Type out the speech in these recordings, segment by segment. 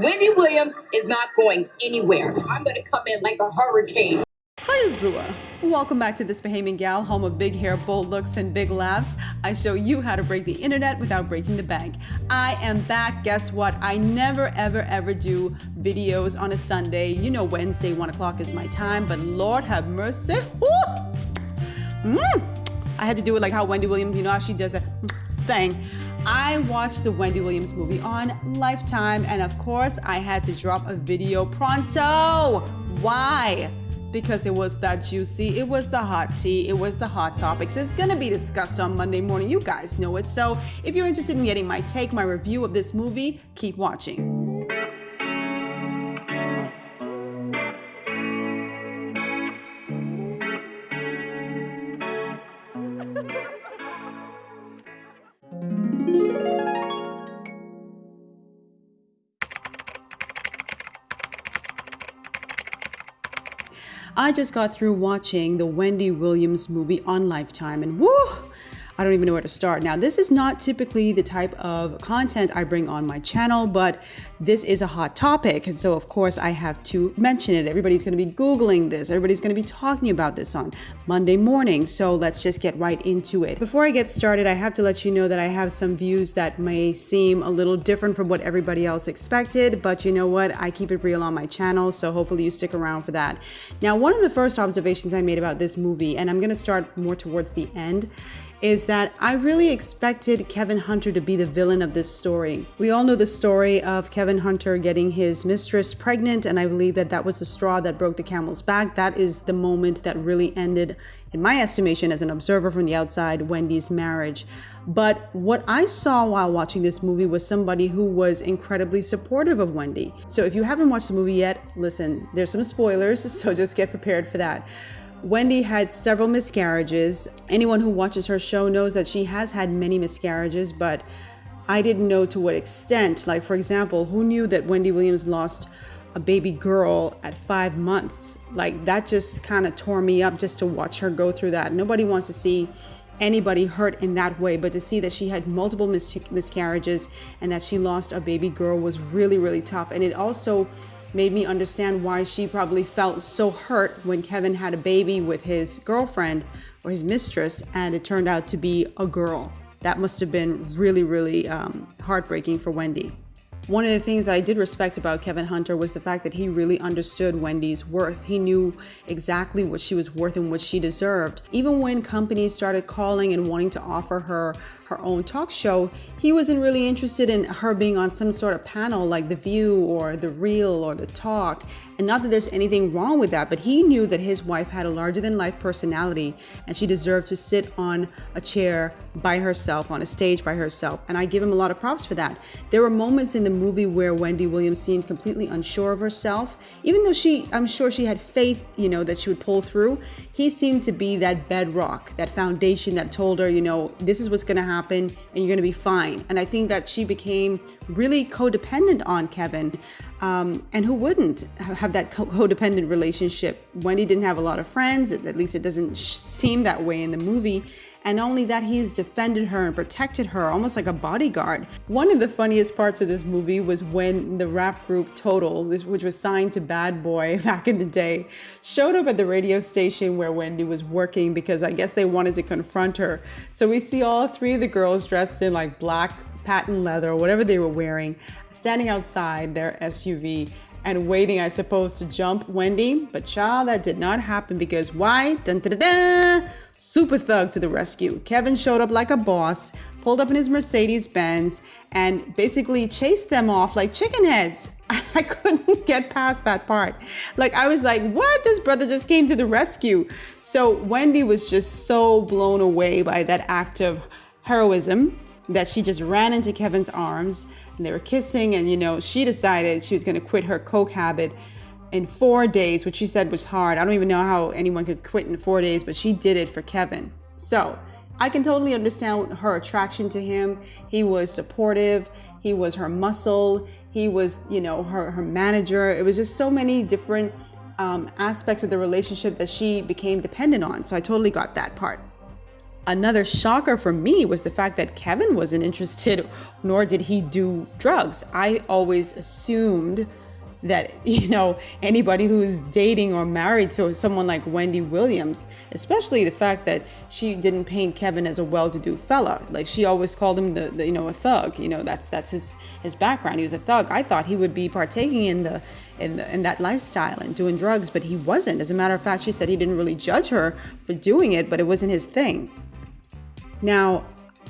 Wendy Williams is not going anywhere. I'm going to come in like a hurricane. Hi, Zua. Welcome back to This Bahamian Gyal, home of big hair, bold looks, and big laughs. I show you how to break the internet without breaking the bank. I am back. Guess what? I never, ever do videos on a Sunday. You know Wednesday, 1 o'clock is my time, but Lord have mercy. I had to do it like how Wendy Williams, you know how she does that thing. I watched the Wendy Williams movie on Lifetime, and of course, I had to drop a video pronto. Why? Because it was that juicy, it was the hot tea, it was the hot topics. It's gonna be discussed on Monday morning. You guys know it. So if you're interested in getting my take, my review of this movie, keep watching. I just got through watching the Wendy Williams movie on Lifetime, and woo! I don't even know where to start. Now, this is not typically the type of content I bring on my channel, but this is a hot topic. And so, of course, I have to mention it. Everybody's going to be Googling this. Everybody's going to be talking about this on Monday morning. So let's just get right into it. Before I get started, I have to let you know that I have some views that may seem a little different from what everybody else expected. But you know what? I keep it real on my channel. So hopefully you stick around for that. Now, one of the first observations I made about this movie, and I'm going to start more towards the end, is that I really expected Kevin Hunter to be the villain of this story. We all know the story of Kevin Hunter getting his mistress pregnant, and I believe that that was the straw that broke the camel's back. That is the moment that really ended, in my estimation, as an observer from the outside, Wendy's marriage. But what I saw while watching this movie was somebody who was incredibly supportive of Wendy. So if you haven't watched the movie yet, listen, there's some spoilers, so just get prepared for that. Wendy had several miscarriages. Anyone who watches her show knows that she has had many miscarriages, but I didn't know to what extent. Like, for example, who knew that Wendy Williams lost a baby girl at 5 months? Like, that just kind of tore me up just to watch her go through that. Nobody wants to see anybody hurt in that way, but to see that she had multiple miscarriages and that she lost a baby girl was really, really tough. And it also made me understand why she probably felt so hurt when Kevin had a baby with his girlfriend or his mistress and it turned out to be a girl. That must have been really, really heartbreaking for Wendy. One of the things that I did respect about Kevin Hunter was the fact that he really understood Wendy's worth. He knew exactly what she was worth and what she deserved. Even when companies started calling and wanting to offer her her own talk show, he wasn't really interested in her being on some sort of panel like The View or The Real or The Talk. And not that there's anything wrong with that, but he knew that his wife had a larger than life personality and she deserved to sit on a chair by herself, on a stage by herself. And I give him a lot of props for that. There were moments in the movie where Wendy Williams seemed completely unsure of herself. Even though I'm sure she had faith, that she would pull through, he seemed to be that bedrock, that foundation that told her, this is what's going to happen and you're going to be fine. And I think that she became really codependent on Kevin. And who wouldn't have that codependent relationship? Wendy didn't have a lot of friends, at least it doesn't seem that way in the movie. And not only that, he's defended her and protected her almost like a bodyguard. One of the funniest parts of this movie was when the rap group Total, which was signed to Bad Boy back in the day, showed up at the radio station where Wendy was working because I guess they wanted to confront her. So we see all three of the girls dressed in like black patent leather or whatever they were wearing, standing outside their SUV and waiting, I suppose, to jump Wendy. But child, that did not happen because why? Dun, dun, dun, dun. Super thug to the rescue. Kevin showed up like a boss, pulled up in his Mercedes Benz and basically chased them off like chicken heads. I couldn't get past that part. Like, I was like, what? This brother just came to the rescue. So Wendy was just so blown away by that act of heroism that she just ran into Kevin's arms and they were kissing. And, she decided she was going to quit her coke habit in 4 days, which she said was hard. I don't even know how anyone could quit in 4 days, but she did it for Kevin. So I can totally understand her attraction to him. He was supportive. He was her muscle. He was, her manager. It was just so many different aspects of the relationship that she became dependent on. So I totally got that part. another shocker for me was the fact that Kevin wasn't interested, nor did he do drugs. I always assumed that, anybody who's dating or married to someone like Wendy Williams, especially the fact that she didn't paint Kevin as a well-to-do fella. Like, she always called him a thug. That's his background. He was a thug. I thought he would be partaking in that lifestyle and doing drugs, but he wasn't. As a matter of fact, she said he didn't really judge her for doing it, but it wasn't his thing. Now,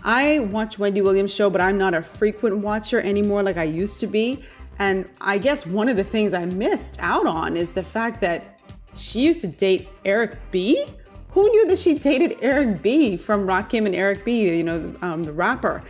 I watch Wendy Williams' show, but I'm not a frequent watcher anymore like I used to be. And I guess one of the things I missed out on is the fact that she used to date Eric B. Who knew that she dated Eric B. from Rakim and Eric B., the rapper?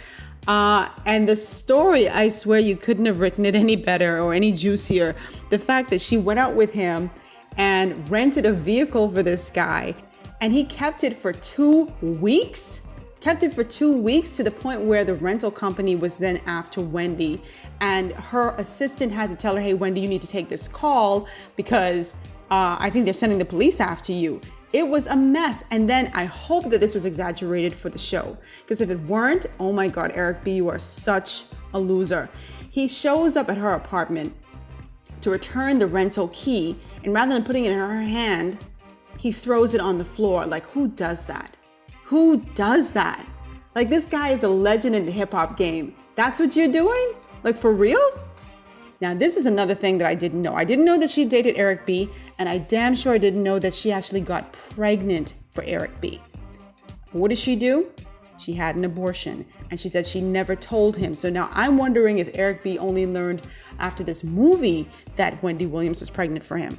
And the story, I swear you couldn't have written it any better or any juicier. The fact that she went out with him and rented a vehicle for this guy, and he kept it for 2 weeks. Kept it for 2 weeks to the point where the rental company was then after Wendy, and her assistant had to tell her, hey, Wendy, you need to take this call because I think they're sending the police after you. It was a mess. And then I hope that this was exaggerated for the show, because if it weren't, oh my God, Eric B., you are such a loser. He shows up at her apartment to return the rental key, and rather than putting it in her hand, he throws it on the floor. Like, who does that? Who does that? Like, this guy is a legend in the hip hop game. That's what you're doing? Like, for real? Now, this is another thing that I didn't know. I didn't know that she dated Eric B., and I damn sure didn't know that she actually got pregnant for Eric B. What did she do? She had an abortion, and she said she never told him. So now I'm wondering if Eric B. only learned after this movie that Wendy Williams was pregnant for him.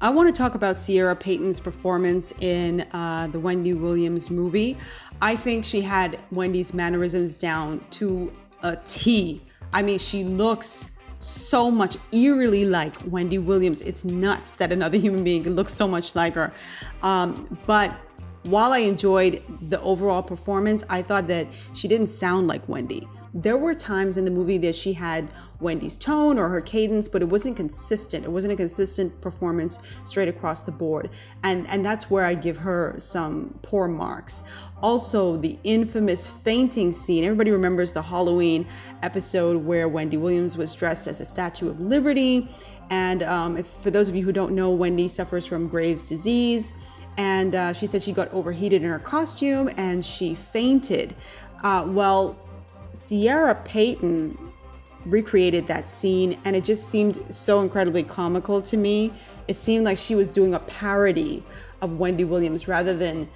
I want to talk about Ciara Payton's performance in the Wendy Williams movie. I think she had Wendy's mannerisms down to a T. I mean, she looks so much eerily like Wendy Williams. It's nuts that another human being can look so much like her. But while I enjoyed the overall performance, I thought that she didn't sound like Wendy. There were times in the movie that she had Wendy's tone or her cadence, but it wasn't consistent. It wasn't a consistent performance straight across the board. And that's where I give her some poor marks. Also, the infamous fainting scene. Everybody remembers the Halloween episode where Wendy Williams was dressed as a Statue of Liberty. And for those of you who don't know, Wendy suffers from Graves' disease. And she said she got overheated in her costume and she fainted. Ciara Payton recreated that scene, and it just seemed so incredibly comical to me. It seemed like she was doing a parody of Wendy Williams rather than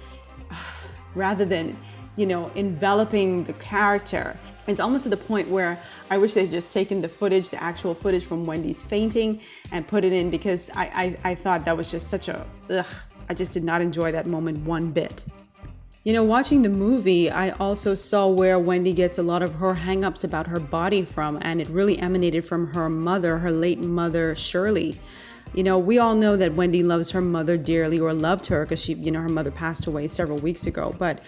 enveloping the character. It's almost to the point where I wish they'd just taken the actual footage from Wendy's fainting and put it in, because I thought that was just such a I just did not enjoy that moment one bit. Watching the movie, I also saw where Wendy gets a lot of her hang-ups about her body from, and it really emanated from her mother, her late mother, Shirley. We all know that Wendy loves her mother dearly, or loved her, because her mother passed away several weeks ago. But,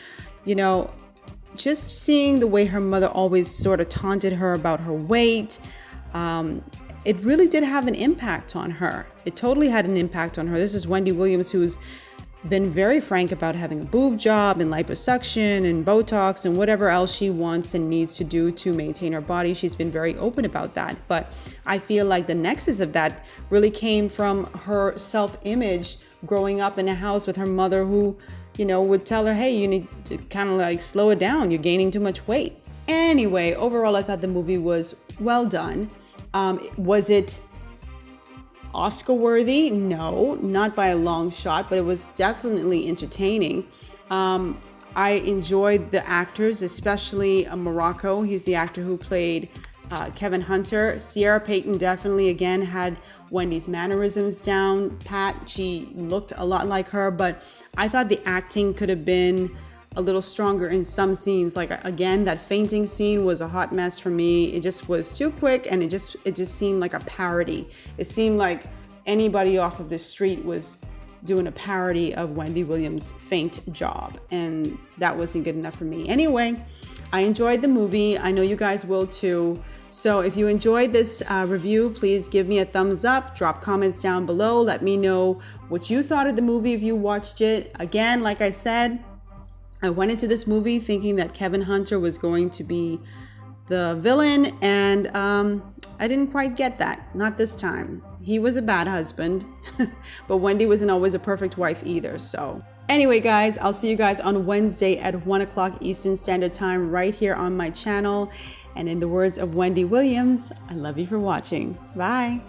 just seeing the way her mother always sort of taunted her about her weight, it really did have an impact on her. It totally had an impact on her. This is Wendy Williams, who's been very frank about having a boob job and liposuction and Botox and whatever else she wants and needs to do to maintain her body. She's been very open about that. But I feel like the nexus of that really came from her self-image growing up in a house with her mother, who, would tell her, hey, you need to kind of like slow it down. You're gaining too much weight. Anyway, overall, I thought the movie was well done. Was it Oscar worthy? No, not by a long shot, but it was definitely entertaining. I enjoyed the actors, especially Morocco. He's the actor who played Kevin Hunter. Ciara Payton definitely, again, had Wendy's mannerisms down pat. She looked a lot like her, but I thought the acting could have been a little stronger in some scenes. Like, again, that fainting scene was a hot mess for me. It just was too quick, and it just seemed like a parody. It seemed like anybody off of the street was doing a parody of Wendy Williams' faint job, and that wasn't good enough for me. Anyway, I enjoyed the movie. I know you guys will too. So if you enjoyed this review, please give me a thumbs up, drop comments down below. Let me know what you thought of the movie if you watched it. Again, like I said, I went into this movie thinking that Kevin Hunter was going to be the villain, and I didn't quite get that. Not this time. He was a bad husband, but Wendy wasn't always a perfect wife either. So anyway, guys, I'll see you guys on Wednesday at 1 o'clock Eastern Standard Time right here on my channel. And in the words of Wendy Williams, I love you for watching. Bye.